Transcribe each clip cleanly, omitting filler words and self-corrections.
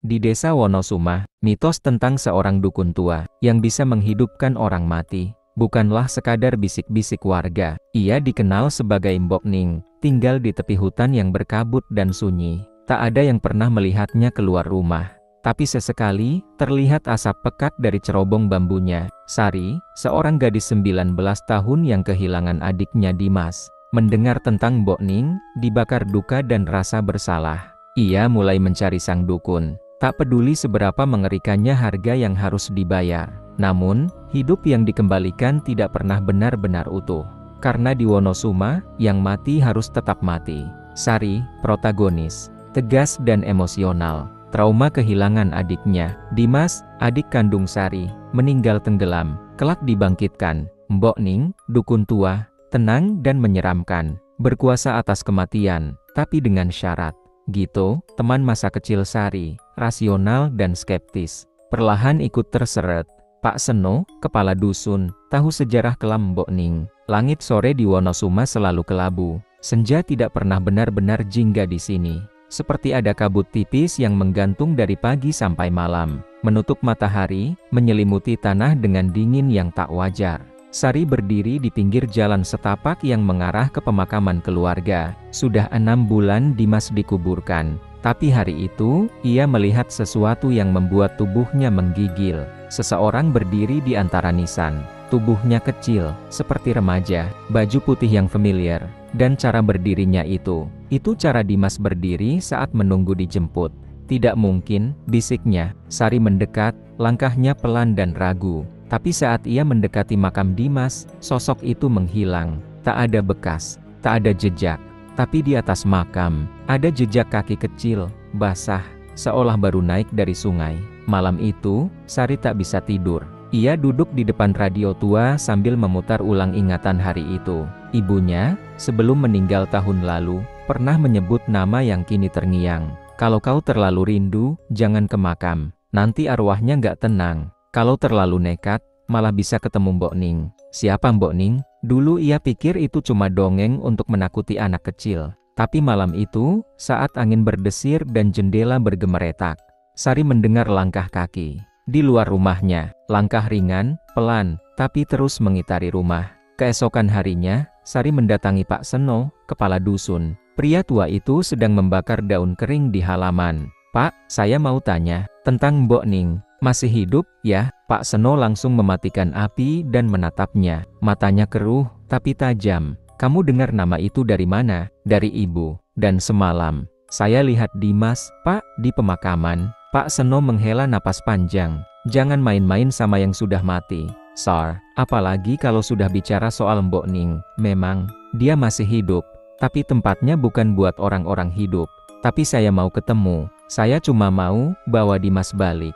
Di desa Wonosuma, mitos tentang seorang dukun tua yang bisa menghidupkan orang mati bukanlah sekadar bisik-bisik warga. Ia dikenal sebagai Mbok Ning, tinggal di tepi hutan yang berkabut dan sunyi. Tak ada yang pernah melihatnya keluar rumah. Tapi sesekali, terlihat asap pekat dari cerobong bambunya. Sari, seorang gadis 19 tahun yang kehilangan adiknya Dimas, mendengar tentang Mbok Ning, dibakar duka dan rasa bersalah. Ia mulai mencari sang dukun. Tak peduli seberapa mengerikannya harga yang harus dibayar. Namun, hidup yang dikembalikan tidak pernah benar-benar utuh. Karena di Wonosuma, yang mati harus tetap mati. Sari, protagonis, tegas dan emosional. Trauma kehilangan adiknya, Dimas, adik kandung Sari, meninggal tenggelam, kelak dibangkitkan. Mbok Ning, dukun tua, tenang dan menyeramkan, berkuasa atas kematian, tapi dengan syarat. Gito, teman masa kecil Sari, rasional dan skeptis, perlahan ikut terseret. Pak Seno, kepala dusun, tahu sejarah kelam Mbok Ning. Langit sore di Wonosuma selalu kelabu. Senja tidak pernah benar-benar jingga di sini. Seperti ada kabut tipis yang menggantung dari pagi sampai malam, menutup matahari, menyelimuti tanah dengan dingin yang tak wajar. Sari berdiri di pinggir jalan setapak yang mengarah ke pemakaman keluarga. Sudah 6 bulan Dimas dikuburkan. Tapi hari itu, ia melihat sesuatu yang membuat tubuhnya menggigil. Seseorang berdiri di antara nisan. Tubuhnya kecil, seperti remaja, baju putih yang familiar, dan cara berdirinya itu cara Dimas berdiri saat menunggu dijemput. Tidak mungkin, bisiknya. Sari mendekat, langkahnya pelan dan ragu. Tapi saat ia mendekati makam Dimas, sosok itu menghilang. Tak ada bekas, tak ada jejak. Tapi di atas makam, ada jejak kaki kecil, basah, seolah baru naik dari sungai. Malam itu, Sari tak bisa tidur. Ia duduk di depan radio tua sambil memutar ulang ingatan hari itu. Ibunya, sebelum meninggal tahun lalu, pernah menyebut nama yang kini terngiang. Kalau kau terlalu rindu, jangan ke makam. Nanti arwahnya nggak tenang. Kalau terlalu nekat, malah bisa ketemu Mbok Ning. Siapa Mbok Ning? Dulu ia pikir itu cuma dongeng untuk menakuti anak kecil. Tapi malam itu, saat angin berdesir dan jendela bergemeretak, Sari mendengar langkah kaki. Di luar rumahnya, langkah ringan, pelan, tapi terus mengitari rumah. Keesokan harinya, Sari mendatangi Pak Seno, kepala dusun. Pria tua itu sedang membakar daun kering di halaman. Pak, saya mau tanya, tentang Mbok Ning. Masih hidup, ya? Pak Seno langsung mematikan api dan menatapnya. Matanya keruh, tapi tajam. Kamu dengar nama itu dari mana? Dari ibu. Dan semalam, saya lihat Dimas, Pak, di pemakaman. Pak Seno menghela napas panjang. Jangan main-main sama yang sudah mati, Sar. Apalagi kalau sudah bicara soal Mbok Ning. Memang, dia masih hidup. Tapi tempatnya bukan buat orang-orang hidup. Tapi saya mau ketemu. Saya cuma mau bawa Dimas balik.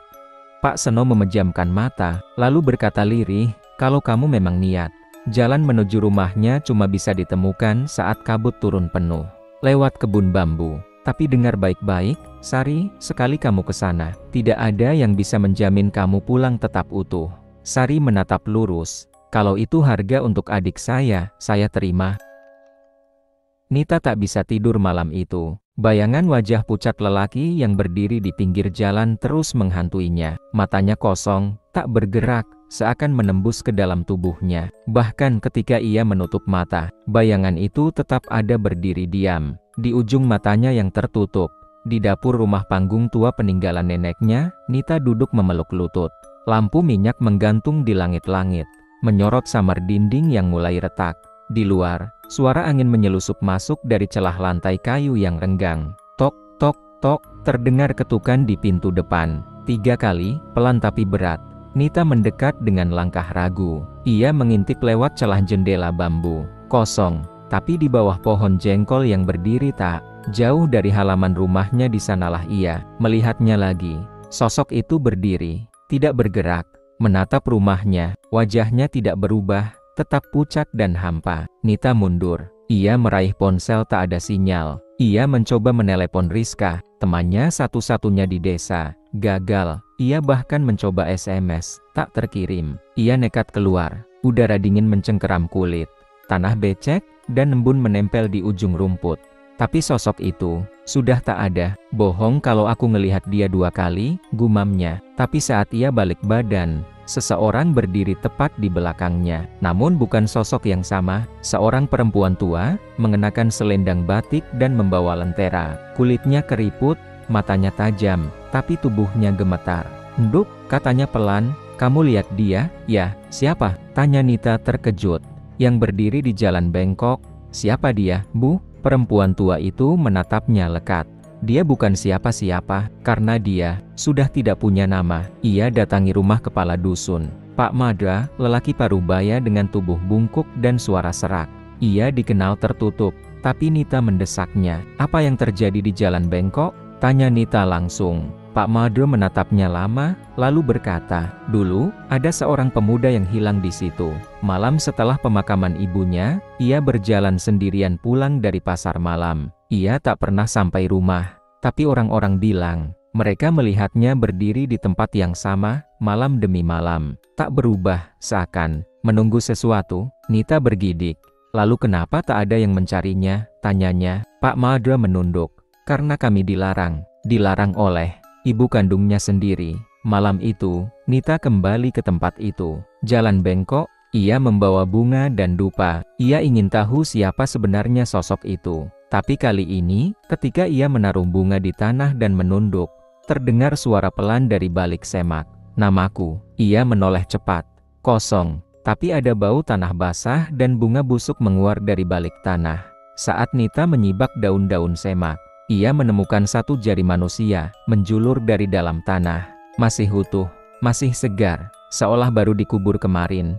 Pak Seno memejamkan mata, lalu berkata lirih, kalau kamu memang niat. Jalan menuju rumahnya cuma bisa ditemukan saat kabut turun penuh. Lewat kebun bambu. Tapi dengar baik-baik, Sari, sekali kamu ke sana, tidak ada yang bisa menjamin kamu pulang tetap utuh. Sari menatap lurus. Kalau itu harga untuk adik saya terima. Nita tak bisa tidur malam itu. Bayangan wajah pucat lelaki yang berdiri di pinggir jalan terus menghantuinya. Matanya kosong, tak bergerak, seakan menembus ke dalam tubuhnya. Bahkan ketika ia menutup mata, bayangan itu tetap ada berdiri diam. Di ujung matanya yang tertutup, di dapur rumah panggung tua peninggalan neneknya, Nita duduk memeluk lutut. Lampu minyak menggantung di langit-langit, menyorot samar dinding yang mulai retak. Di luar, suara angin menyelusup masuk dari celah lantai kayu yang renggang. Tok, tok, tok, terdengar ketukan di pintu depan. 3 kali, pelan tapi berat. Nita mendekat dengan langkah ragu. Ia mengintip lewat celah jendela bambu. Kosong, tapi di bawah pohon jengkol yang berdiri tak jauh dari halaman rumahnya, di sanalah ia melihatnya lagi. Sosok itu berdiri, tidak bergerak, menatap rumahnya. Wajahnya tidak berubah, tetap pucat dan hampa. Nita mundur. Ia meraih ponsel, tak ada sinyal. Ia mencoba menelepon Rizka, temannya satu-satunya di desa. Gagal. Ia bahkan mencoba SMS, tak terkirim. Ia nekat keluar. Udara dingin mencengkeram kulit. Tanah becek dan embun menempel di ujung rumput. Tapi sosok itu sudah tak ada. Bohong kalau aku ngelihat dia 2 kali, gumamnya. Tapi saat ia balik badan, seseorang berdiri tepat di belakangnya. Namun bukan sosok yang sama. Seorang perempuan tua, mengenakan selendang batik dan membawa lentera. Kulitnya keriput, matanya tajam, tapi tubuhnya gemetar. "Nduk," katanya pelan, "kamu lihat dia?" "Ya, siapa?" tanya Nita terkejut. "Yang berdiri di jalan bengkok." "Siapa dia, Bu?" Perempuan tua itu menatapnya lekat. Dia bukan siapa-siapa, karena dia sudah tidak punya nama. Ia datangi rumah kepala dusun, Pak Madra, lelaki parubaya dengan tubuh bungkuk dan suara serak. Ia dikenal tertutup, tapi Nita mendesaknya. "Apa yang terjadi di jalan bengkok?" tanya Nita langsung. Pak Madra menatapnya lama, lalu berkata, "Dulu, ada seorang pemuda yang hilang di situ. Malam setelah pemakaman ibunya, ia berjalan sendirian pulang dari pasar malam. Ia tak pernah sampai rumah. Tapi orang-orang bilang, mereka melihatnya berdiri di tempat yang sama, malam demi malam. Tak berubah, seakan menunggu sesuatu." Nita bergidik. "Lalu kenapa tak ada yang mencarinya?" tanyanya. Pak Madra menunduk. "Karena kami dilarang." "Dilarang oleh ibu kandungnya sendiri." Malam itu, Nita kembali ke tempat itu. Jalan bengkok, ia membawa bunga dan dupa. Ia ingin tahu siapa sebenarnya sosok itu. Tapi kali ini, ketika ia menaruh bunga di tanah dan menunduk, terdengar suara pelan dari balik semak. "Namaku." Ia menoleh cepat. Kosong. Tapi ada bau tanah basah dan bunga busuk menguar dari balik tanah. Saat Nita menyibak daun-daun semak, ia menemukan satu jari manusia, menjulur dari dalam tanah. Masih utuh, masih segar, seolah baru dikubur kemarin.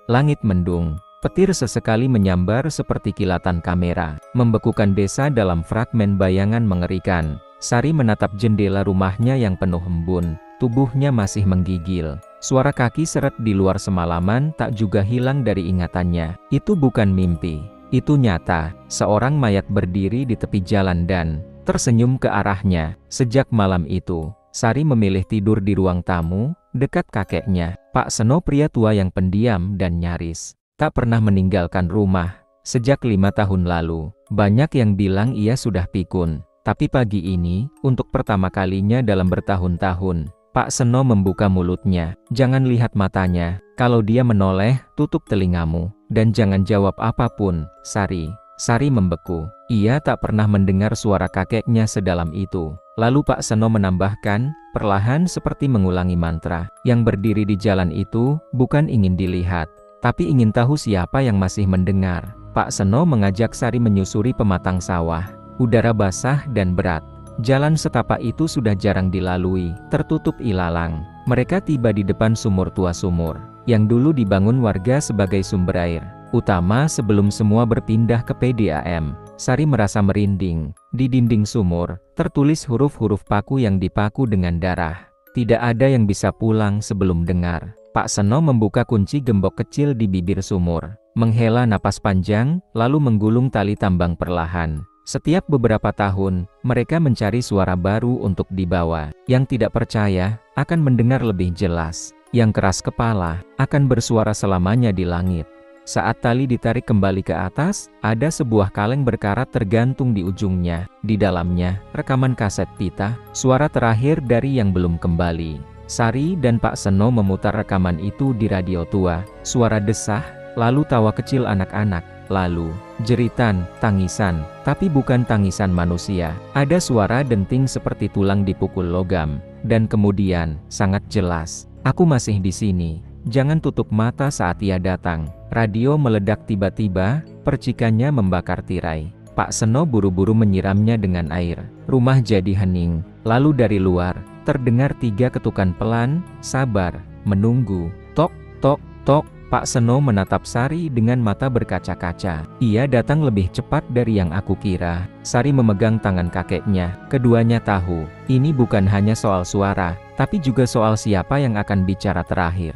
Langit mendung, petir sesekali menyambar seperti kilatan kamera, membekukan desa dalam fragmen bayangan mengerikan. Sari menatap jendela rumahnya yang penuh embun, tubuhnya masih menggigil. Suara kaki seret di luar semalaman tak juga hilang dari ingatannya. Itu bukan mimpi. Itu nyata, seorang mayat berdiri di tepi jalan dan tersenyum ke arahnya. Sejak malam itu, Sari memilih tidur di ruang tamu, dekat kakeknya, Pak Seno, pria tua yang pendiam dan nyaris tak pernah meninggalkan rumah. Sejak 5 tahun lalu, banyak yang bilang ia sudah pikun. Tapi pagi ini, untuk pertama kalinya dalam bertahun-tahun, Pak Seno membuka mulutnya. "Jangan lihat matanya. Kalau dia menoleh, tutup telingamu. Dan jangan jawab apapun, Sari." Sari membeku. Ia tak pernah mendengar suara kakeknya sedalam itu. Lalu Pak Seno menambahkan, perlahan seperti mengulangi mantra, "Yang berdiri di jalan itu, bukan ingin dilihat, tapi ingin tahu siapa yang masih mendengar." Pak Seno mengajak Sari menyusuri pematang sawah. Udara basah dan berat. Jalan setapak itu sudah jarang dilalui, tertutup ilalang. Mereka tiba di depan sumur tua sumur, yang dulu dibangun warga sebagai sumber air utama sebelum semua berpindah ke PDAM. Sari merasa merinding. Di dinding sumur, tertulis huruf-huruf paku yang dipaku dengan darah. Tidak ada yang bisa pulang sebelum dengar. Pak Seno membuka kunci gembok kecil di bibir sumur, menghela napas panjang, lalu menggulung tali tambang perlahan. Setiap beberapa tahun, mereka mencari suara baru untuk dibawa. Yang tidak percaya, akan mendengar lebih jelas. Yang keras kepala, akan bersuara selamanya di langit. Saat tali ditarik kembali ke atas, ada sebuah kaleng berkarat tergantung di ujungnya. Di dalamnya, rekaman kaset pita, suara terakhir dari yang belum kembali. Sari dan Pak Seno memutar rekaman itu di radio tua. Suara desah, lalu tawa kecil anak-anak, lalu jeritan, tangisan, tapi bukan tangisan manusia. Ada suara denting seperti tulang dipukul logam, dan kemudian, sangat jelas, "Aku masih di sini. Jangan tutup mata saat ia datang." Radio meledak tiba-tiba, percikannya membakar tirai. Pak Seno buru-buru menyiramnya dengan air. Rumah jadi hening. Lalu dari luar, terdengar 3 ketukan pelan, sabar, menunggu. Tok, tok, tok. Pak Seno menatap Sari dengan mata berkaca-kaca. "Ia datang lebih cepat dari yang aku kira." Sari memegang tangan kakeknya. Keduanya tahu, ini bukan hanya soal suara, tapi juga soal siapa yang akan bicara terakhir.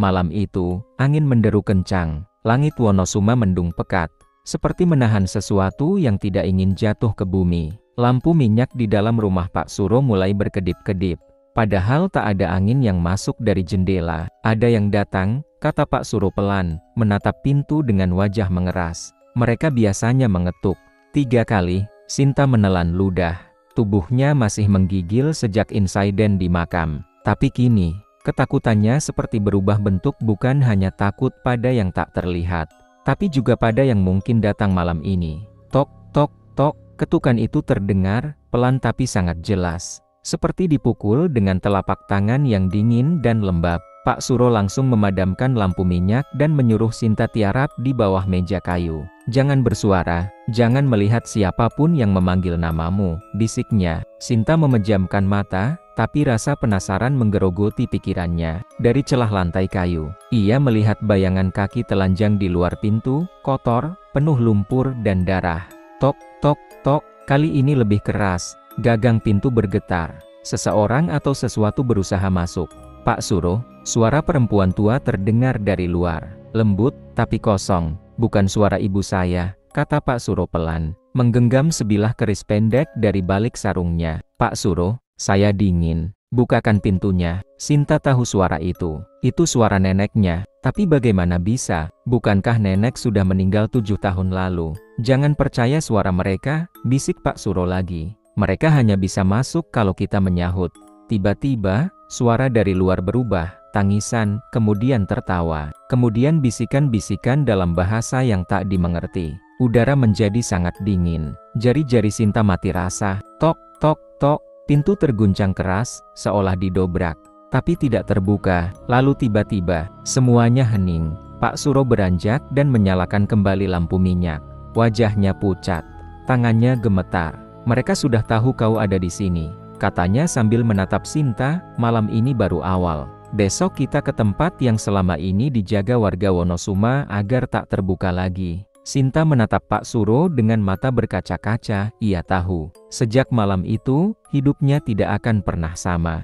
Malam itu, angin menderu kencang. Langit Wonosuma mendung pekat, seperti menahan sesuatu yang tidak ingin jatuh ke bumi. Lampu minyak di dalam rumah Pak Suro mulai berkedip-kedip. Padahal tak ada angin yang masuk dari jendela. "Ada yang datang," kata Pak Suro pelan, menatap pintu dengan wajah mengeras. Mereka biasanya mengetuk 3 kali. Sinta menelan ludah. Tubuhnya masih menggigil sejak insiden di makam. Tapi kini, ketakutannya seperti berubah bentuk, bukan hanya takut pada yang tak terlihat, tapi juga pada yang mungkin datang malam ini. Tok, tok, tok, ketukan itu terdengar, pelan tapi sangat jelas. Seperti dipukul dengan telapak tangan yang dingin dan lembab. Pak Suro langsung memadamkan lampu minyak dan menyuruh Sinta tiarap di bawah meja kayu. "Jangan bersuara, jangan melihat siapapun yang memanggil namamu," bisiknya. Sinta memejamkan mata, tapi rasa penasaran menggerogoti pikirannya. Dari celah lantai kayu, ia melihat bayangan kaki telanjang di luar pintu, kotor, penuh lumpur dan darah. Tok, tok, tok, kali ini lebih keras. Gagang pintu bergetar. Seseorang atau sesuatu berusaha masuk. "Pak Suro," suara perempuan tua terdengar dari luar. Lembut, tapi kosong. "Bukan suara ibu saya," kata Pak Suro pelan, menggenggam sebilah keris pendek dari balik sarungnya. "Pak Suro, saya dingin. Bukakan pintunya." Sinta tahu suara itu. Itu suara neneknya. Tapi bagaimana bisa? Bukankah nenek sudah meninggal 7 tahun lalu? "Jangan percaya suara mereka," bisik Pak Suro lagi. "Mereka hanya bisa masuk kalau kita menyahut." Tiba-tiba, suara dari luar berubah, tangisan, kemudian tertawa, kemudian bisikan-bisikan dalam bahasa yang tak dimengerti. Udara menjadi sangat dingin. Jari-jari Sinta mati rasa. Tok, tok, tok, pintu terguncang keras, seolah didobrak. Tapi tidak terbuka. Lalu tiba-tiba, semuanya hening. Pak Suro beranjak dan menyalakan kembali lampu minyak. Wajahnya pucat, tangannya gemetar. "Mereka sudah tahu kau ada di sini," katanya sambil menatap Sinta. "Malam ini baru awal. Besok kita ke tempat yang selama ini dijaga warga Wonosuma agar tak terbuka lagi." Sinta menatap Pak Suro dengan mata berkaca-kaca. Ia tahu, sejak malam itu, hidupnya tidak akan pernah sama.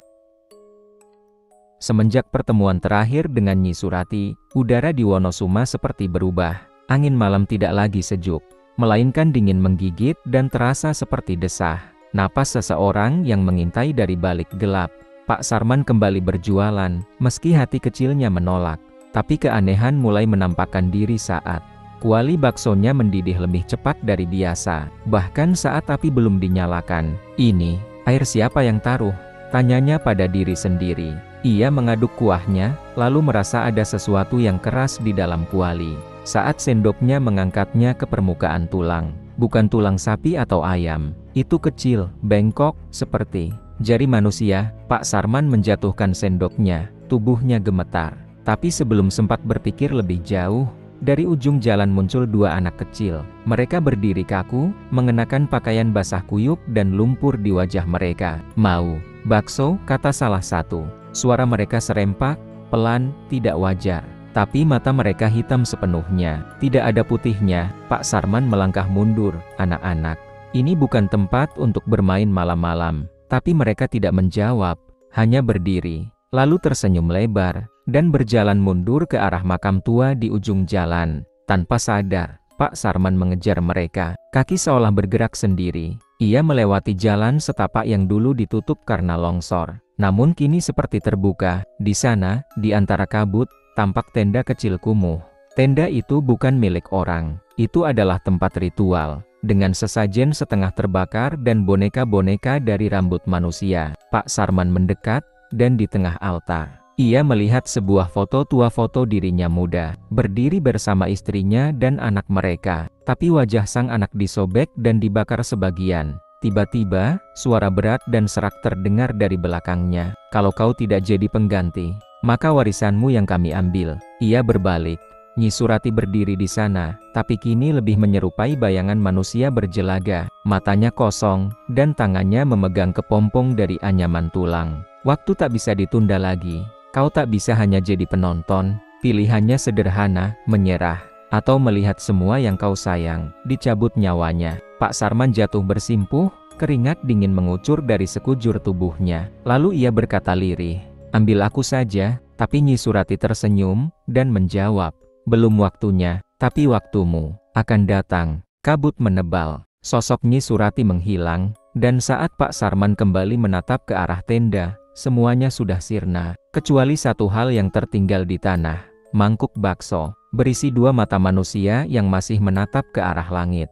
Semenjak pertemuan terakhir dengan Nyi Surati, udara di Wonosuma seperti berubah. Angin malam tidak lagi sejuk, melainkan dingin menggigit dan terasa seperti desah napas seseorang yang mengintai dari balik gelap. Pak Sarman kembali berjualan, meski hati kecilnya menolak. Tapi keanehan mulai menampakkan diri saat kuali baksonya mendidih lebih cepat dari biasa, bahkan saat api belum dinyalakan. "Ini, air siapa yang taruh?" tanyanya pada diri sendiri. Ia mengaduk kuahnya, lalu merasa ada sesuatu yang keras di dalam kuali. Saat sendoknya mengangkatnya ke permukaan tulang, bukan tulang sapi atau ayam. Itu kecil, bengkok, seperti jari manusia. Pak Sarman menjatuhkan sendoknya, tubuhnya gemetar. Tapi sebelum sempat berpikir lebih jauh, dari ujung jalan muncul 2 anak kecil. Mereka berdiri kaku, mengenakan pakaian basah kuyup dan lumpur di wajah mereka. "Mau bakso?" kata salah satu. Suara mereka serempak, pelan, tidak wajar. Tapi mata mereka hitam sepenuhnya. Tidak ada putihnya. Pak Sarman melangkah mundur. "Anak-anak, ini bukan tempat untuk bermain malam-malam." Tapi mereka tidak menjawab, hanya berdiri, lalu tersenyum lebar, dan berjalan mundur ke arah makam tua di ujung jalan. Tanpa sadar, Pak Sarman mengejar mereka. Kaki seolah bergerak sendiri. Ia melewati jalan setapak yang dulu ditutup karena longsor. Namun kini seperti terbuka. Di sana, di antara kabut, tampak tenda kecil kumuh. Tenda itu bukan milik orang. Itu adalah tempat ritual, dengan sesajen setengah terbakar dan boneka-boneka dari rambut manusia. Pak Sarman mendekat, dan di tengah altar, ia melihat sebuah foto tua, foto dirinya muda, berdiri bersama istrinya dan anak mereka. Tapi wajah sang anak disobek dan dibakar sebagian. Tiba-tiba, suara berat dan serak terdengar dari belakangnya. "Kalau kau tidak jadi pengganti, maka warisanmu yang kami ambil." Ia berbalik. Nyi Surati berdiri di sana, tapi kini lebih menyerupai bayangan manusia berjelaga. Matanya kosong, dan tangannya memegang kepompong dari anyaman tulang. "Waktu tak bisa ditunda lagi. Kau tak bisa hanya jadi penonton. Pilihannya sederhana, menyerah, atau melihat semua yang kau sayang dicabut nyawanya." Pak Sarman jatuh bersimpuh, keringat dingin mengucur dari sekujur tubuhnya. Lalu ia berkata lirih, "Ambil aku saja." Tapi Nyi Surati tersenyum, dan menjawab, "Belum waktunya, tapi waktumu akan datang." Kabut menebal, sosok Nyi Surati menghilang, dan saat Pak Sarman kembali menatap ke arah tenda, semuanya sudah sirna, kecuali satu hal yang tertinggal di tanah. mangkuk bakso, berisi 2 mata manusia yang masih menatap ke arah langit.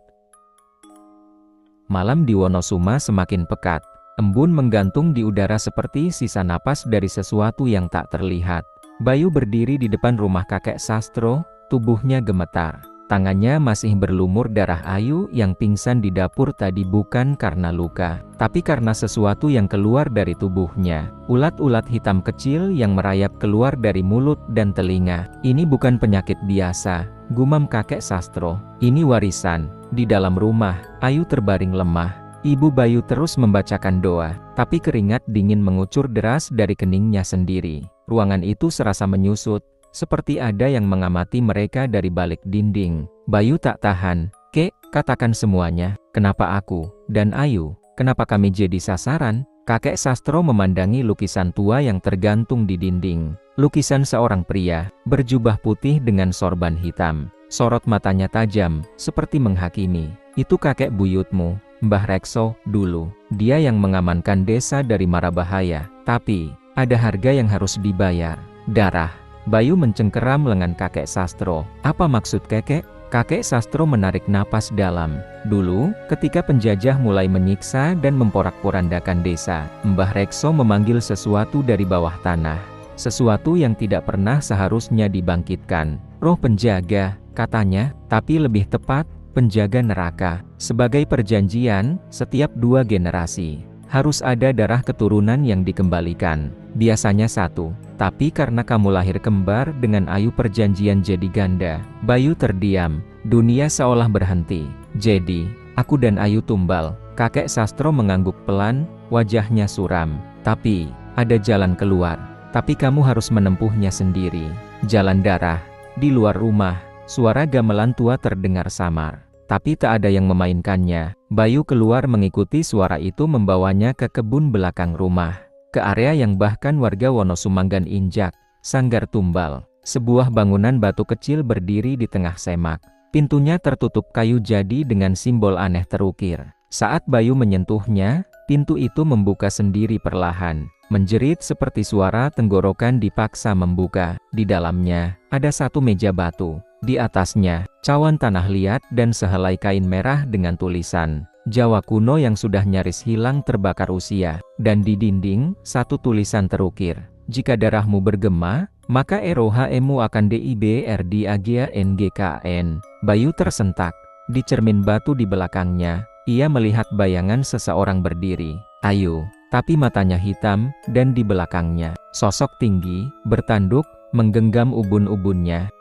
Malam di Wonosuma semakin pekat. Embun menggantung di udara seperti sisa napas dari sesuatu yang tak terlihat. Bayu berdiri di depan rumah kakek Sastro, tubuhnya gemetar. Tangannya masih berlumur darah. Ayu yang pingsan di dapur tadi bukan karena luka, tapi karena sesuatu yang keluar dari tubuhnya. Ulat-ulat hitam kecil yang merayap keluar dari mulut dan telinga. Ini bukan penyakit biasa, gumam kakek Sastro. Ini warisan. Di dalam rumah, Ayu terbaring lemah. Ibu Bayu terus membacakan doa, tapi keringat dingin mengucur deras dari keningnya sendiri. Ruangan itu serasa menyusut, seperti ada yang mengamati mereka dari balik dinding. Bayu tak tahan. "Kek, katakan semuanya, kenapa aku dan Ayu, kenapa kami jadi sasaran?" Kakek Sastro memandangi lukisan tua yang tergantung di dinding. Lukisan seorang pria, berjubah putih dengan sorban hitam. Sorot matanya tajam, seperti menghakimi. "Itu kakek buyutmu, Mbah Rekso, dulu. Dia yang mengamankan desa dari mara bahaya. Tapi, ada harga yang harus dibayar. Darah." Bayu mencengkeram lengan kakek Sastro. "Apa maksud kakek?" Kakek Sastro menarik napas dalam. "Dulu, ketika penjajah mulai menyiksa dan memporak-porandakan desa, Mbah Rekso memanggil sesuatu dari bawah tanah. Sesuatu yang tidak pernah seharusnya dibangkitkan. Roh penjaga, katanya, tapi lebih tepat, penjaga neraka. Sebagai perjanjian, setiap 2 generasi, harus ada darah keturunan yang dikembalikan. Biasanya 1. Tapi karena kamu lahir kembar dengan Ayu, perjanjian jadi ganda." Bayu terdiam. Dunia seolah berhenti. "Jadi, aku dan Ayu tumbal." Kakek Sastro mengangguk pelan, wajahnya suram. "Tapi, ada jalan keluar. Tapi kamu harus menempuhnya sendiri. Jalan darah." Di luar rumah, suara gamelan tua terdengar samar. Tapi tak ada yang memainkannya. Bayu keluar mengikuti suara itu, membawanya ke kebun belakang rumah. Ke area yang bahkan warga Wonosumanggan injak, sanggar tumbal. Sebuah bangunan batu kecil berdiri di tengah semak. Pintunya tertutup kayu jadi dengan simbol aneh terukir. Saat Bayu menyentuhnya, pintu itu membuka sendiri perlahan. Menjerit seperti suara tenggorokan dipaksa membuka. Di dalamnya, ada 1 meja batu. Di atasnya, cawan tanah liat dan sehelai kain merah dengan tulisan Jawa kuno yang sudah nyaris hilang terbakar usia. Dan di dinding, 1 tulisan terukir. "Jika darahmu bergema, maka ROHMU akan DIBRDAGANGKN." Bayu tersentak. Di cermin batu di belakangnya, ia melihat bayangan seseorang berdiri. Ayu. Tapi matanya hitam, dan di belakangnya, sosok tinggi, bertanduk, menggenggam ubun-ubunnya.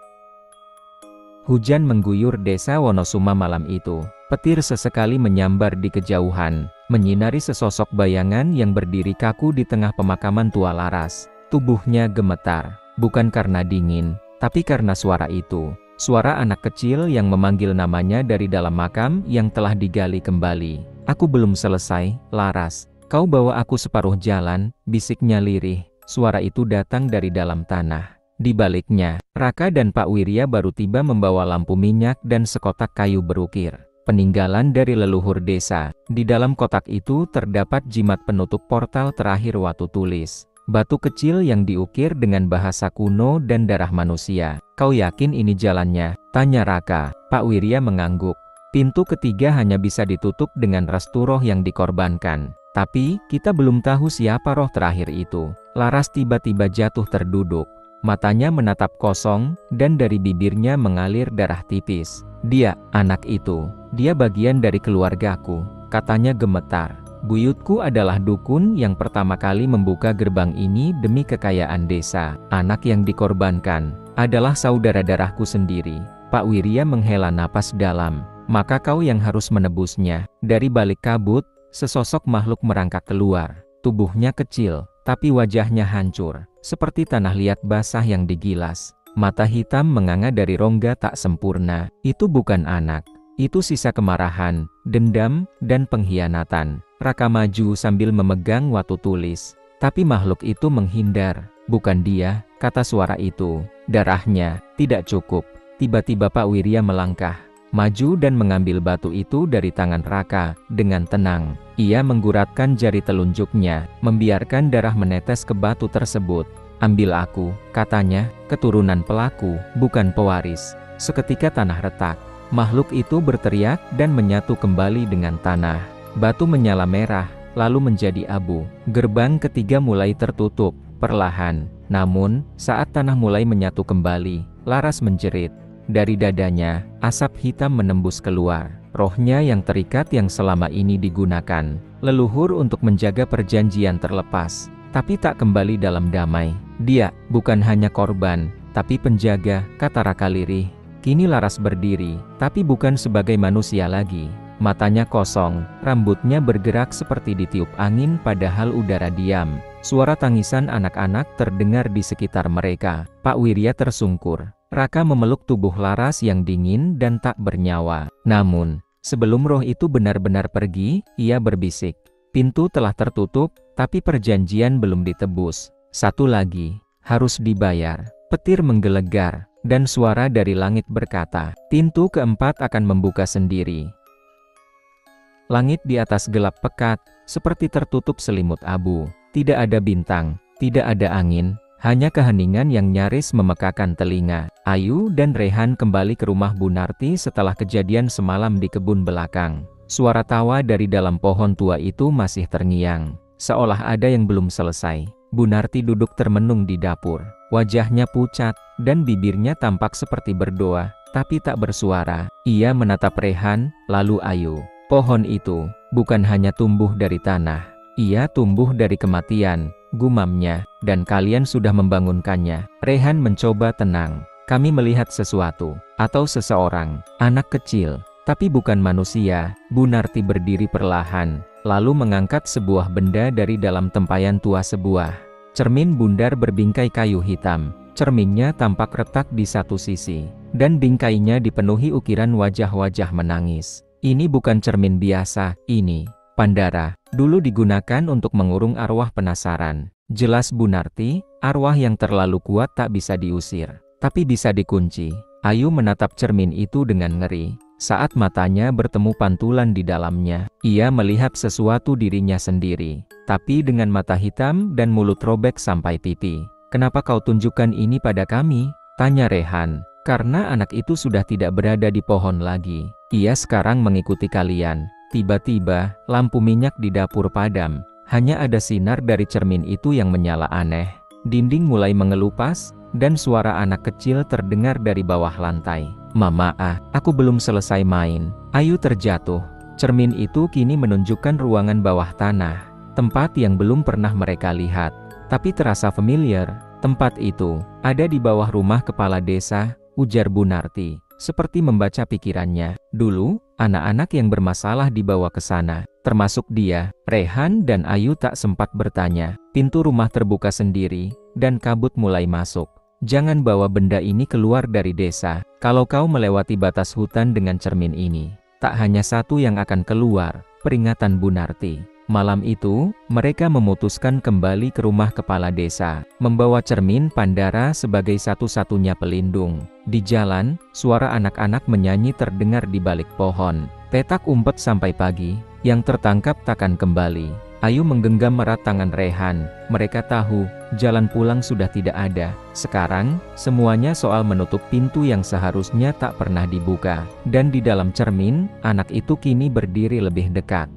Hujan mengguyur desa Wonosuma malam itu. Petir sesekali menyambar di kejauhan, menyinari sesosok bayangan yang berdiri kaku di tengah pemakaman tua laras. Tubuhnya gemetar, bukan karena dingin, tapi karena suara itu. Suara anak kecil yang memanggil namanya dari dalam makam yang telah digali kembali. "Aku belum selesai, Laras. Kau bawa aku separuh jalan," bisiknya lirih. Suara itu datang dari dalam tanah. Di baliknya, Raka dan Pak Wirya baru tiba membawa lampu minyak dan sekotak kayu berukir. Peninggalan dari leluhur desa. Di dalam kotak itu terdapat jimat penutup portal terakhir Watu Tulis. Batu kecil yang diukir dengan bahasa kuno dan darah manusia. "Kau yakin ini jalannya?" tanya Raka. Pak Wirya mengangguk. "Pintu ketiga hanya bisa ditutup dengan restu roh yang dikorbankan. Tapi, kita belum tahu siapa roh terakhir itu." Laras tiba-tiba jatuh terduduk. Matanya menatap kosong, dan dari bibirnya mengalir darah tipis. "Dia, anak itu. Dia bagian dari keluargaku," katanya gemetar. "Buyutku adalah dukun yang pertama kali membuka gerbang ini demi kekayaan desa. Anak yang dikorbankan adalah saudara darahku sendiri." Pak Wirya menghela napas dalam. "Maka kau yang harus menebusnya." Dari balik kabut, sesosok makhluk merangkak keluar. Tubuhnya kecil, tapi wajahnya hancur, seperti tanah liat basah yang digilas. Mata hitam menganga dari rongga tak sempurna. Itu bukan anak. Itu sisa kemarahan, dendam, dan pengkhianatan. Raka maju sambil memegang Watu Tulis. Tapi makhluk itu menghindar. "Bukan dia," kata suara itu. "Darahnya tidak cukup." Tiba-tiba Pak Wirya melangkah maju dan mengambil batu itu dari tangan Raka. Dengan tenang, ia mengguratkan jari telunjuknya, membiarkan darah menetes ke batu tersebut. Ambil aku, katanya, keturunan pelaku, bukan pewaris. Seketika tanah retak. Makhluk itu berteriak dan menyatu kembali dengan tanah. Batu menyala merah, lalu menjadi abu. Gerbang ketiga mulai tertutup, perlahan. Namun, saat tanah mulai menyatu kembali, Laras menjerit. Dari dadanya, asap hitam menembus keluar. Rohnya yang terikat yang selama ini digunakan leluhur untuk menjaga perjanjian terlepas, tapi tak kembali dalam damai. Dia, bukan hanya korban, tapi penjaga, kata Raka lirih. Kini Laras berdiri, tapi bukan sebagai manusia lagi. Matanya kosong, rambutnya bergerak seperti ditiup angin padahal udara diam. Suara tangisan anak-anak terdengar di sekitar mereka. Pak Wirya tersungkur. Raka memeluk tubuh Laras yang dingin dan tak bernyawa. Namun, sebelum roh itu benar-benar pergi, ia berbisik. Pintu telah tertutup, tapi perjanjian belum ditebus. Satu lagi, harus dibayar. Petir menggelegar. Dan suara dari langit berkata, pintu keempat akan membuka sendiri. Langit di atas gelap pekat, seperti tertutup selimut abu. Tidak ada bintang, tidak ada angin, hanya keheningan yang nyaris memekakan telinga. Ayu dan Rehan kembali ke rumah Bu Narti setelah kejadian semalam di kebun belakang. Suara tawa dari dalam pohon tua itu masih terngiang, seolah ada yang belum selesai. Bu Narti duduk termenung di dapur. Wajahnya pucat, dan bibirnya tampak seperti berdoa, tapi tak bersuara. Ia menatap Rehan, lalu Ayu. Pohon itu, bukan hanya tumbuh dari tanah. Ia tumbuh dari kematian, gumamnya, dan kalian sudah membangunkannya. Rehan mencoba tenang. Kami melihat sesuatu, atau seseorang, anak kecil, tapi bukan manusia. Bu Narti berdiri perlahan, lalu mengangkat sebuah benda dari dalam tempayan tua sebuah cermin bundar berbingkai kayu hitam. Cerminnya tampak retak di satu sisi, dan bingkainya dipenuhi ukiran wajah-wajah menangis. Ini bukan cermin biasa, ini Pandara. Dulu digunakan untuk mengurung arwah penasaran. Jelas Bu Narti, arwah yang terlalu kuat tak bisa diusir, tapi bisa dikunci. Ayu menatap cermin itu dengan ngeri. Saat matanya bertemu pantulan di dalamnya, ia melihat sesuatu dirinya sendiri, tapi dengan mata hitam dan mulut robek sampai pipi. Kenapa kau tunjukkan ini pada kami? Tanya Rehan. Karena anak itu sudah tidak berada di pohon lagi. Ia sekarang mengikuti kalian. Tiba-tiba, lampu minyak di dapur padam. Hanya ada sinar dari cermin itu yang menyala aneh. Dinding mulai mengelupas, dan suara anak kecil terdengar dari bawah lantai. Mama aku belum selesai main. Ayu terjatuh. Cermin itu kini menunjukkan ruangan bawah tanah. Tempat yang belum pernah mereka lihat. Tapi terasa familiar. Tempat itu, ada di bawah rumah kepala desa, ujar Bu Narti. Seperti membaca pikirannya. Dulu, anak-anak yang bermasalah dibawa ke sana. Termasuk dia. Rehan dan Ayu tak sempat bertanya. Pintu rumah terbuka sendiri, dan kabut mulai masuk. Jangan bawa benda ini keluar dari desa. Kalau kau melewati batas hutan dengan cermin ini, tak hanya satu yang akan keluar, peringatan Bu Narti. Malam itu, mereka memutuskan kembali ke rumah kepala desa, membawa cermin Pandara sebagai satu-satunya pelindung. Di jalan, suara anak-anak menyanyi terdengar di balik pohon. Petak umpet sampai pagi, yang tertangkap takkan kembali. Ayu menggenggam erat tangan Rehan. Mereka tahu, jalan pulang sudah tidak ada. Sekarang, semuanya soal menutup pintu yang seharusnya tak pernah dibuka. Dan di dalam cermin, anak itu kini berdiri lebih dekat.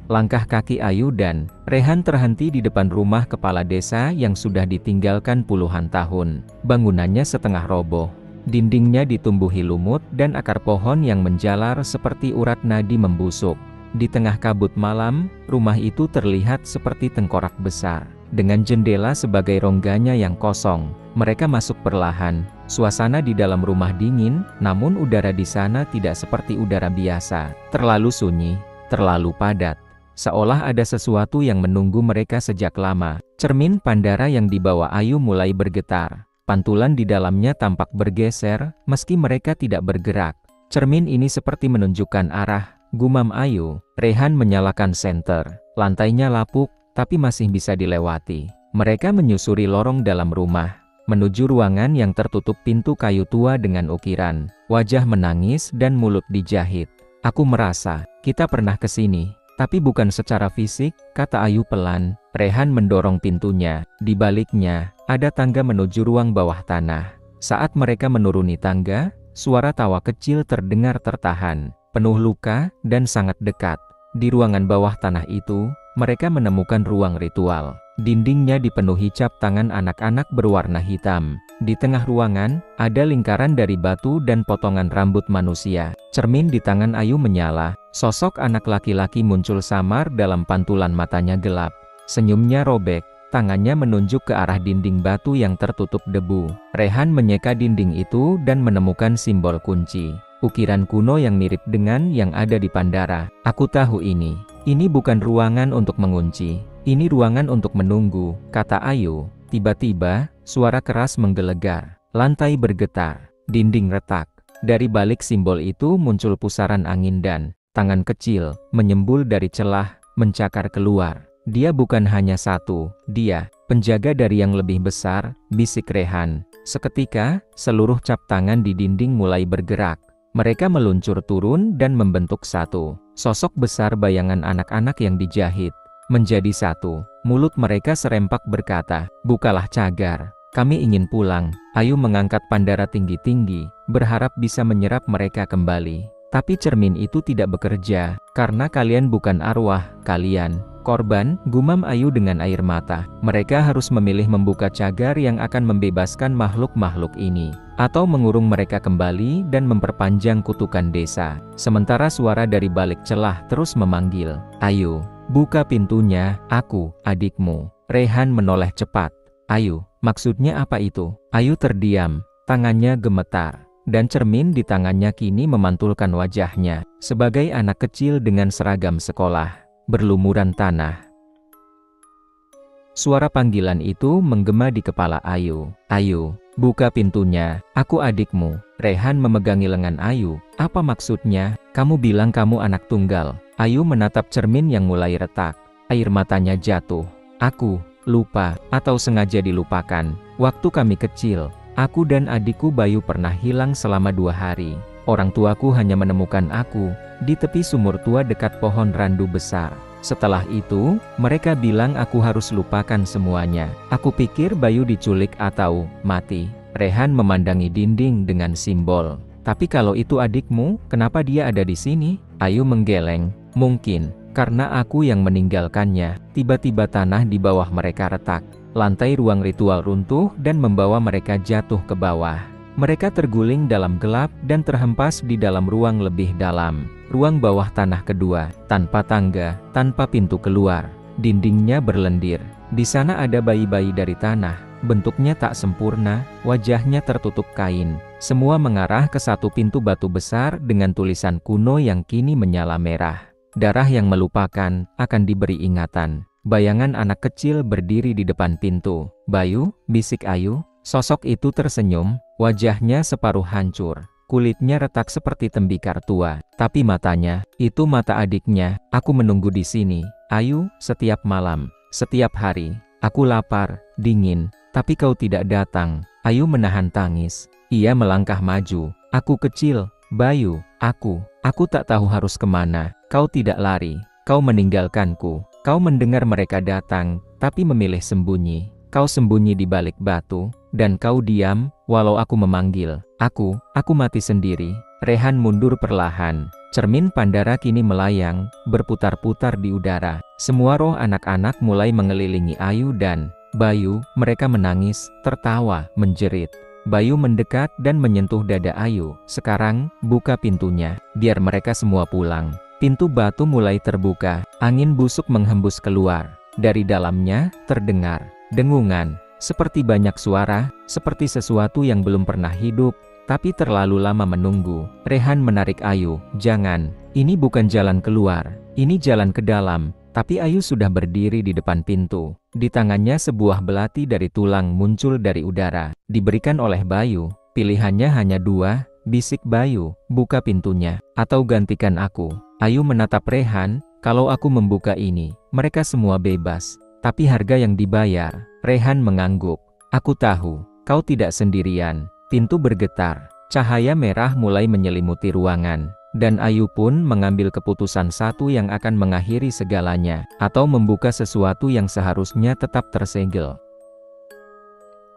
Langkah kaki Ayu dan Rehan terhenti di depan rumah kepala desa yang sudah ditinggalkan puluhan tahun. Bangunannya setengah roboh. Dindingnya ditumbuhi lumut dan akar pohon yang menjalar seperti urat nadi membusuk. Di tengah kabut malam, rumah itu terlihat seperti tengkorak besar, dengan jendela sebagai rongganya yang kosong. Mereka masuk perlahan. Suasana di dalam rumah dingin, namun udara di sana tidak seperti udara biasa. Terlalu sunyi, terlalu padat. Seolah ada sesuatu yang menunggu mereka sejak lama. Cermin Pandara yang dibawa Ayu mulai bergetar. Pantulan di dalamnya tampak bergeser, meski mereka tidak bergerak. Cermin ini seperti menunjukkan arah. Gumam Ayu. Rehan menyalakan senter. Lantainya lapuk, tapi masih bisa dilewati. Mereka menyusuri lorong dalam rumah, menuju ruangan yang tertutup pintu kayu tua dengan ukiran. Wajah menangis dan mulut dijahit. Aku merasa, kita pernah ke sini. Tapi bukan secara fisik, kata Ayu pelan. Rehan mendorong pintunya. Di baliknya, ada tangga menuju ruang bawah tanah. Saat mereka menuruni tangga, suara tawa kecil terdengar tertahan, penuh luka, dan sangat dekat. Di ruangan bawah tanah itu, mereka menemukan ruang ritual. Dindingnya dipenuhi cap tangan anak-anak berwarna hitam. Di tengah ruangan, ada lingkaran dari batu dan potongan rambut manusia. Cermin di tangan Ayu menyala. Sosok anak laki-laki muncul samar dalam pantulan matanya gelap. Senyumnya robek, tangannya menunjuk ke arah dinding batu yang tertutup debu. Rehan menyeka dinding itu dan menemukan simbol kunci. Ukiran kuno yang mirip dengan yang ada di Pandara. Aku tahu ini. Ini bukan ruangan untuk mengunci. Ini ruangan untuk menunggu, kata Ayu. Tiba-tiba, suara keras menggelegar. Lantai bergetar. Dinding retak. Dari balik simbol itu muncul pusaran angin dan tangan kecil, menyembul dari celah, mencakar keluar. Dia bukan hanya satu, dia, penjaga dari yang lebih besar, bisik Rehan. Seketika, seluruh cap tangan di dinding mulai bergerak. Mereka meluncur turun dan membentuk satu. Sosok besar bayangan anak-anak yang dijahit. Menjadi satu. Mulut mereka serempak berkata, "Bukalah cagar. Kami ingin pulang." Ayu mengangkat Pandara tinggi-tinggi, berharap bisa menyerap mereka kembali. Tapi cermin itu tidak bekerja, karena kalian bukan arwah, kalian korban, gumam Ayu dengan air mata. Mereka harus memilih membuka cagar yang akan membebaskan makhluk-makhluk ini, atau mengurung mereka kembali dan memperpanjang kutukan desa. Sementara suara dari balik celah terus memanggil, "Ayu, buka pintunya, aku, adikmu." Rehan menoleh cepat. "Ayu, maksudnya apa itu?" Ayu terdiam, tangannya gemetar. Dan cermin di tangannya kini memantulkan wajahnya, sebagai anak kecil dengan seragam sekolah, berlumuran tanah. Suara panggilan itu menggema di kepala Ayu. "Ayu, buka pintunya, aku adikmu." Rehan memegangi lengan Ayu. "Apa maksudnya? Kamu bilang kamu anak tunggal." Ayu menatap cermin yang mulai retak. Air matanya jatuh. "Aku lupa, atau sengaja dilupakan. Waktu kami kecil, aku dan adikku Bayu pernah hilang selama 2 hari. Orang tuaku hanya menemukan aku di tepi sumur tua dekat pohon randu besar. Setelah itu, mereka bilang aku harus lupakan semuanya. Aku pikir Bayu diculik atau mati." Rehan memandangi dinding dengan simbol. "Tapi kalau itu adikmu, kenapa dia ada di sini?" Ayu menggeleng. "Mungkin karena aku yang meninggalkannya." Tiba-tiba tanah di bawah mereka retak. Lantai ruang ritual runtuh dan membawa mereka jatuh ke bawah. Mereka terguling dalam gelap dan terhempas di dalam ruang lebih dalam. Ruang bawah tanah kedua, tanpa tangga, tanpa pintu keluar. Dindingnya berlendir. Di sana ada bayi-bayi dari tanah. Bentuknya tak sempurna, wajahnya tertutup kain. Semua mengarah ke satu pintu batu besar dengan tulisan kuno yang kini menyala merah. Darah yang melupakan akan diberi ingatan. Bayangan anak kecil berdiri di depan pintu. "Bayu," bisik Ayu. Sosok itu tersenyum, wajahnya separuh hancur. Kulitnya retak seperti tembikar tua, tapi matanya, itu mata adiknya. "Aku menunggu di sini, Ayu, setiap malam, setiap hari. Aku lapar, dingin, tapi kau tidak datang." Ayu menahan tangis. Ia melangkah maju. "Aku kecil, Bayu, aku tak tahu harus kemana. Kau tidak lari, kau meninggalkanku. Kau mendengar mereka datang, tapi memilih sembunyi. Kau sembunyi di balik batu, dan kau diam, walau aku memanggil. Aku mati sendiri." Rehan mundur perlahan. Cermin Pandara kini melayang, berputar-putar di udara. Semua roh anak-anak mulai mengelilingi Ayu dan Bayu. Mereka menangis, tertawa, menjerit. Bayu mendekat dan menyentuh dada Ayu. "Sekarang, buka pintunya, biar mereka semua pulang." Pintu batu mulai terbuka, angin busuk menghembus keluar. Dari dalamnya, terdengar dengungan, seperti banyak suara, seperti sesuatu yang belum pernah hidup, tapi terlalu lama menunggu. Rehan menarik Ayu. "Jangan, ini bukan jalan keluar, ini jalan ke dalam." Tapi Ayu sudah berdiri di depan pintu. Di tangannya sebuah belati dari tulang muncul dari udara. Diberikan oleh Bayu. "Pilihannya hanya 2, bisik Bayu, buka pintunya, atau gantikan aku." Ayu menatap Rehan. "Kalau aku membuka ini, mereka semua bebas. Tapi harga yang dibayar." Rehan mengangguk. "Aku tahu, kau tidak sendirian." Pintu bergetar. Cahaya merah mulai menyelimuti ruangan. Dan Ayu pun mengambil keputusan satu yang akan mengakhiri segalanya, atau membuka sesuatu yang seharusnya tetap tersegel.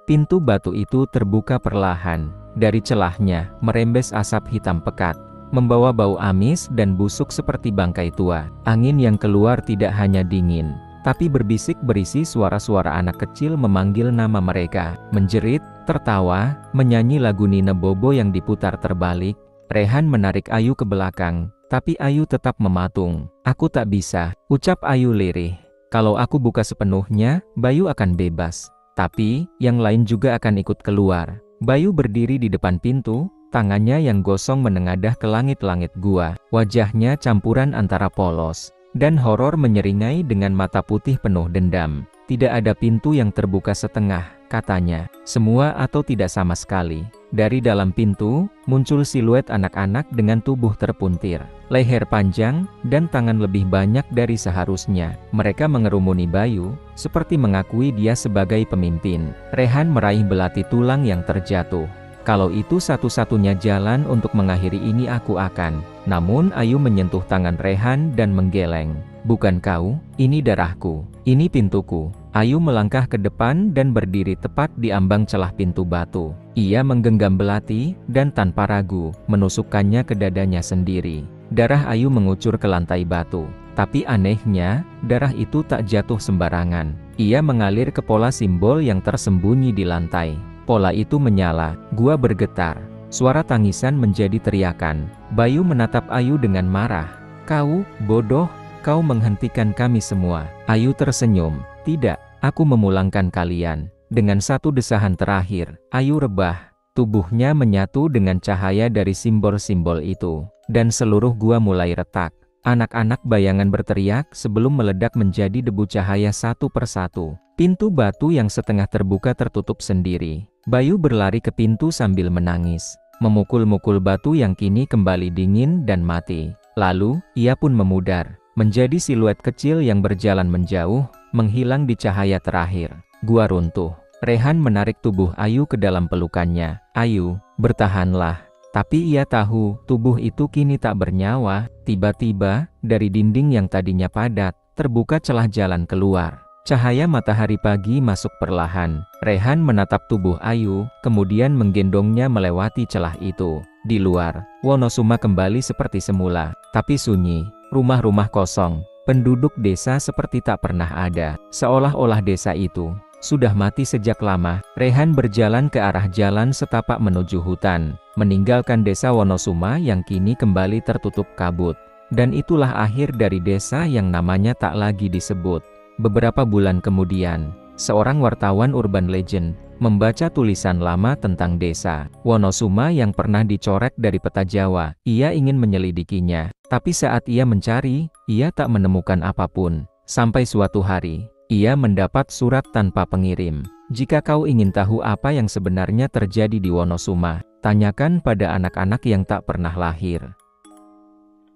Pintu batu itu terbuka perlahan. Dari celahnya, merembes asap hitam pekat, membawa bau amis dan busuk seperti bangkai tua. Angin yang keluar tidak hanya dingin, tapi berbisik berisi suara-suara anak kecil memanggil nama mereka, menjerit, tertawa, menyanyi lagu Nina Bobo yang diputar terbalik. Rehan menarik Ayu ke belakang, tapi Ayu tetap mematung. "Aku tak bisa," ucap Ayu lirih. "Kalau aku buka sepenuhnya, Bayu akan bebas. Tapi, yang lain juga akan ikut keluar." Bayu berdiri di depan pintu, tangannya yang gosong menengadah ke langit-langit gua. Wajahnya campuran antara polos dan horor menyeringai dengan mata putih penuh dendam. "Tidak ada pintu yang terbuka setengah," katanya. "Semua atau tidak sama sekali." Dari dalam pintu, muncul siluet anak-anak dengan tubuh terpuntir, leher panjang, dan tangan lebih banyak dari seharusnya. Mereka mengerumuni Bayu, seperti mengakui dia sebagai pemimpin. Rehan meraih belati tulang yang terjatuh. "Kalau itu satu-satunya jalan untuk mengakhiri ini, aku akan." Namun Ayu menyentuh tangan Rehan dan menggeleng. "Bukan kau, ini darahku, ini pintuku." Ayu melangkah ke depan dan berdiri tepat di ambang celah pintu batu. Ia menggenggam belati, dan tanpa ragu, menusukkannya ke dadanya sendiri. Darah Ayu mengucur ke lantai batu. Tapi anehnya, darah itu tak jatuh sembarangan. Ia mengalir ke pola simbol yang tersembunyi di lantai. Pola itu menyala, gua bergetar. Suara tangisan menjadi teriakan. Bayu menatap Ayu dengan marah. "Kau, bodoh, kau menghentikan kami semua." Ayu tersenyum. "Tidak, aku memulangkan kalian." Dengan satu desahan terakhir, Ayu rebah. Tubuhnya menyatu dengan cahaya dari simbol-simbol itu, dan seluruh gua mulai retak. Anak-anak bayangan berteriak sebelum meledak menjadi debu cahaya satu persatu. Pintu batu yang setengah terbuka tertutup sendiri. Bayu berlari ke pintu sambil menangis, memukul-mukul batu yang kini kembali dingin dan mati. Lalu, ia pun memudar, menjadi siluet kecil yang berjalan menjauh, menghilang di cahaya terakhir. Gua runtuh. Rehan menarik tubuh Ayu ke dalam pelukannya. "Ayu, bertahanlah." Tapi ia tahu, tubuh itu kini tak bernyawa. Tiba-tiba, dari dinding yang tadinya padat, terbuka celah jalan keluar. Cahaya matahari pagi masuk perlahan. Rehan menatap tubuh Ayu, kemudian menggendongnya melewati celah itu. Di luar, Wonosuma kembali seperti semula, tapi sunyi. Rumah-rumah kosong, penduduk desa seperti tak pernah ada. Seolah-olah desa itu sudah mati sejak lama. Rehan berjalan ke arah jalan setapak menuju hutan, meninggalkan desa Wonosuma yang kini kembali tertutup kabut. Dan itulah akhir dari desa yang namanya tak lagi disebut. Beberapa bulan kemudian, seorang wartawan urban legend membaca tulisan lama tentang desa Wonosuma yang pernah dicoret dari peta Jawa. Ia ingin menyelidikinya, tapi saat ia mencari, ia tak menemukan apapun. Sampai suatu hari, ia mendapat surat tanpa pengirim. "Jika kau ingin tahu apa yang sebenarnya terjadi di Wonosuma, tanyakan pada anak-anak yang tak pernah lahir."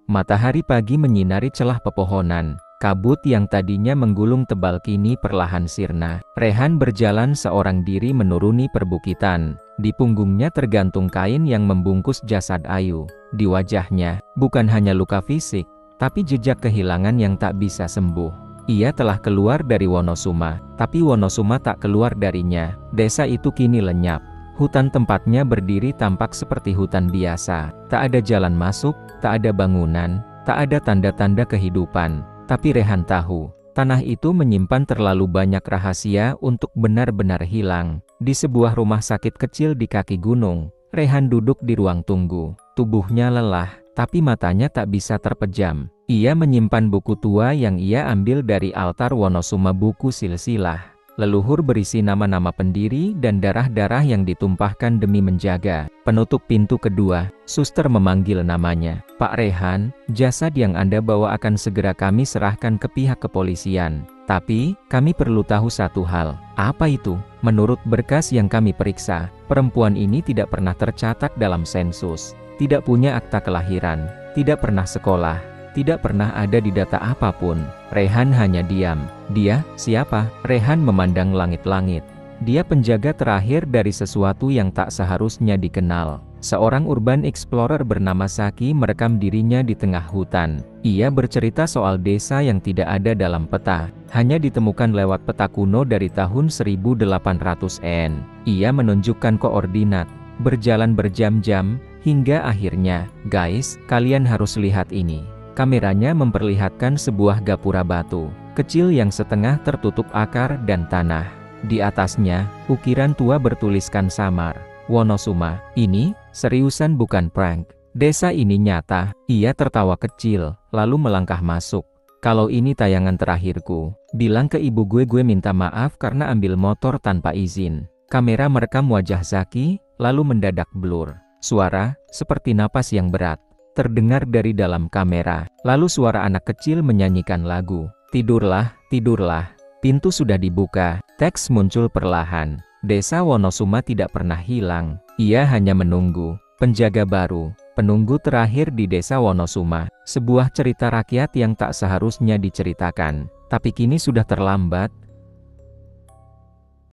Matahari pagi menyinari celah pepohonan. Kabut yang tadinya menggulung tebal kini perlahan sirna. Rehan berjalan seorang diri menuruni perbukitan. Di punggungnya tergantung kain yang membungkus jasad Ayu. Di wajahnya, bukan hanya luka fisik, tapi jejak kehilangan yang tak bisa sembuh. Ia telah keluar dari Wonosuma, tapi Wonosuma tak keluar darinya. Desa itu kini lenyap. Hutan tempatnya berdiri tampak seperti hutan biasa. Tak ada jalan masuk, tak ada bangunan, tak ada tanda-tanda kehidupan. Tapi Rehan tahu, tanah itu menyimpan terlalu banyak rahasia untuk benar-benar hilang. Di sebuah rumah sakit kecil di kaki gunung, Rehan duduk di ruang tunggu. Tubuhnya lelah, tapi matanya tak bisa terpejam. Ia menyimpan buku tua yang ia ambil dari altar Wonosuma, buku silsilah. Leluhur berisi nama-nama pendiri dan darah-darah yang ditumpahkan demi menjaga. Penutup pintu kedua, suster memanggil namanya. "Pak Rehan, jasad yang Anda bawa akan segera kami serahkan ke pihak kepolisian. Tapi, kami perlu tahu satu hal." "Apa itu?" "Menurut berkas yang kami periksa, perempuan ini tidak pernah tercatat dalam sensus, tidak punya akta kelahiran, tidak pernah sekolah, tidak pernah ada di data apapun." Rehan hanya diam. "Dia, siapa?" Rehan memandang langit-langit. Dia penjaga terakhir dari sesuatu yang tak seharusnya dikenal. Seorang urban explorer bernama Saki merekam dirinya di tengah hutan. Ia bercerita soal desa yang tidak ada dalam peta, hanya ditemukan lewat peta kuno dari tahun 1800-an. Ia menunjukkan koordinat, berjalan berjam-jam, hingga akhirnya, guys, kalian harus lihat ini. Kameranya memperlihatkan sebuah gapura batu kecil yang setengah tertutup akar dan tanah. Di atasnya, ukiran tua bertuliskan samar, Wonosuma. Ini, seriusan bukan prank. Desa ini nyata. Ia tertawa kecil, lalu melangkah masuk. Kalau ini tayangan terakhirku, bilang ke ibu gue minta maaf karena ambil motor tanpa izin. Kamera merekam wajah Zaki, lalu mendadak blur. Suara, seperti napas yang berat, terdengar dari dalam kamera. Lalu suara anak kecil menyanyikan lagu. Tidurlah, tidurlah. Pintu sudah dibuka. Teks muncul perlahan. Desa Wonosuma tidak pernah hilang. Ia hanya menunggu. Penjaga baru. Penunggu terakhir di desa Wonosuma. Sebuah cerita rakyat yang tak seharusnya diceritakan. Tapi kini sudah terlambat.